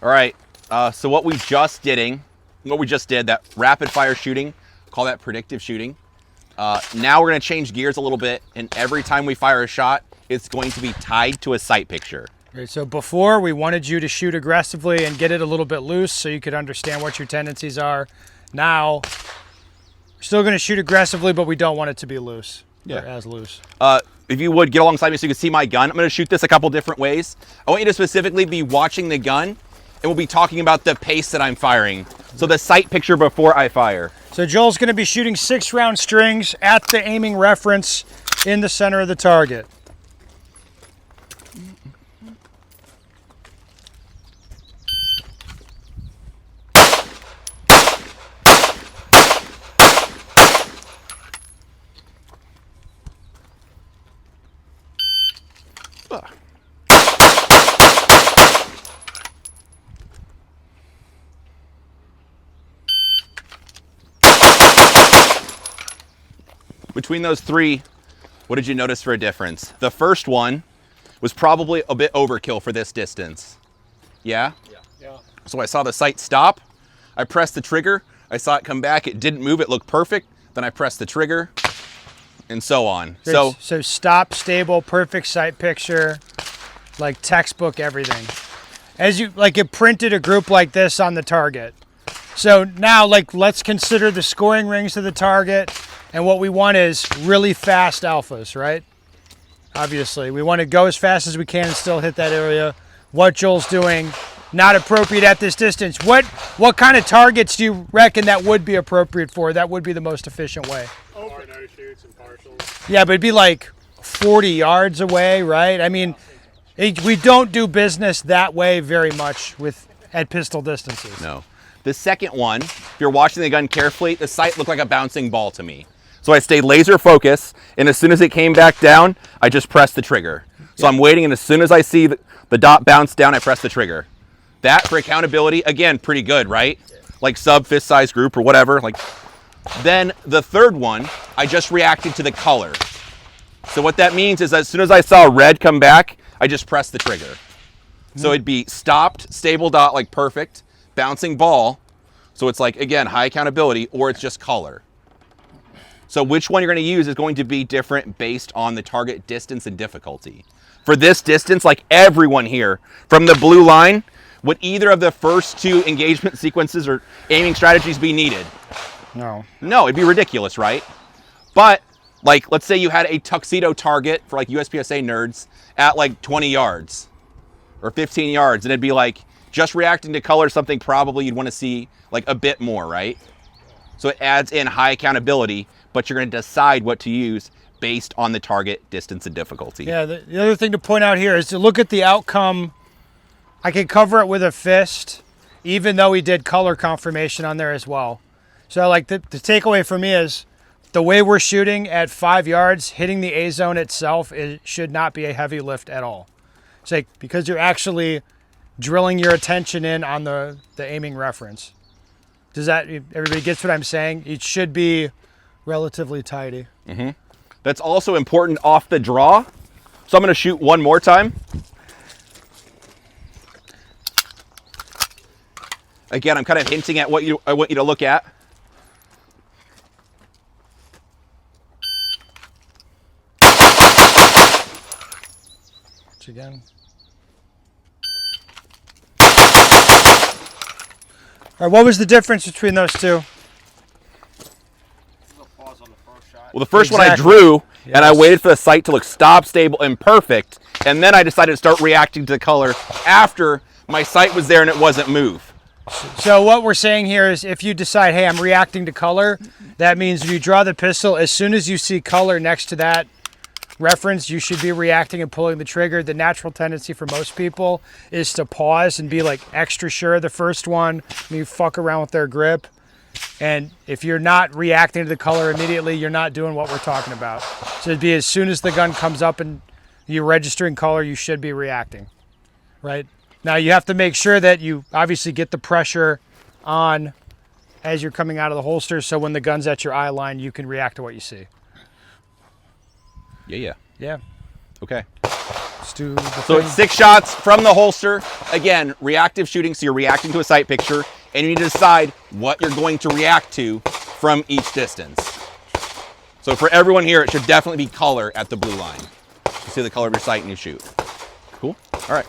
All right, so what we just did, that rapid fire shooting, call that predictive shooting. Now we're gonna change gears a little bit, and every time we fire a shot, it's going to be tied to a sight picture. Right, so before we wanted you to shoot aggressively and get it a little bit loose so you could understand what your tendencies are. Now, we're still gonna shoot aggressively, but we don't want it to be loose. Yeah. Or as loose. If you would get alongside me so you can see my gun, I'm gonna shoot this a couple different ways. I want you to specifically be watching the gun, and we'll be talking about the pace that I'm firing. So the sight picture before I fire. So Joel's gonna be shooting 6-round strings at the aiming reference in the center of the target. Between those three, what did you notice for a difference? The first one was probably a bit overkill for this distance. Yeah? Yeah. So I saw the sight stop, I pressed the trigger, I saw it come back, it didn't move, it looked perfect, then I pressed the trigger, and so on. So stop, stable, perfect sight picture, like textbook everything. As you, like it printed a group like this on the target. So now, like, let's consider the scoring rings of the target, and what we want is really fast alphas, right? Obviously, we want to go as fast as we can and still hit that area. What Joel's doing, not appropriate at this distance. What kind of targets do you reckon that would be appropriate for? That would be the most efficient way. Overnight shoots and partials. Yeah, but it'd be like 40 yards away, right? I mean, we don't do business that way very much at pistol distances. No. The second one, if you're watching the gun carefully, the sight looked like a bouncing ball to me. So I stayed laser focused, and as soon as it came back down, I just pressed the trigger. So I'm waiting, and as soon as I see the dot bounce down, I press the trigger. That, for accountability, again, pretty good, right? Like sub fist size group or whatever. Like, then the third one, I just reacted to the color. So what that means is as soon as I saw red come back, I just pressed the trigger. So it'd be stopped, stable dot, like perfect, bouncing ball. So it's like, again, high accountability, or it's just color. So which one you're going to use is going to be different based on the target distance and difficulty. For this distance, like everyone here, from the blue line, would either of the first two engagement sequences or aiming strategies be needed? No. No, it'd be ridiculous, right? But, like, let's say you had a tuxedo target for, like, USPSA nerds at, like, 20 yards or 15 yards, and it'd be, like, just reacting to color, something probably you'd want to see, like, a bit more, right? So it adds in high accountability, but you're going to decide what to use based on the target distance and difficulty. Yeah, the other thing to point out here is to look at the outcome. I can cover it with a fist, even though we did color confirmation on there as well. So like the takeaway for me is the way we're shooting at 5 yards, hitting the A zone itself, it should not be a heavy lift at all. It's like because you're actually drilling your attention in on the aiming reference. Does that, everybody gets what I'm saying? It should be relatively tidy. Mm-hmm. That's also important off the draw. So I'm going to shoot one more time. Again, I'm kind of hinting at what I want you to look at. Again. All right, what was the difference between those two? Well, the first one I Exactly. drew, Yes. and I waited for the sight to look stop, stable, and perfect, and then I decided to start reacting to the color after my sight was there and it wasn't move. So what we're saying here is if you decide, hey, I'm reacting to color, that means when you draw the pistol, as soon as you see color next to that reference, you should be reacting and pulling the trigger. The natural tendency for most people is to pause and be like extra sure of the first one. You fuck around with their grip. And if you're not reacting to the color immediately, you're not doing what we're talking about. So it'd be as soon as the gun comes up and you're registering color, you should be reacting, right? Now you have to make sure that you obviously get the pressure on as you're coming out of the holster, so when the gun's at your eye line, you can react to what you see. Yeah. Yeah. Okay. Let's do the So thing. it's 6 shots from the holster. Again, reactive shooting, so you're reacting to a sight picture, and you need to decide what you're going to react to from each distance. So for everyone here, it should definitely be color at the blue line. You see the color of your sight and you shoot. Cool? All right.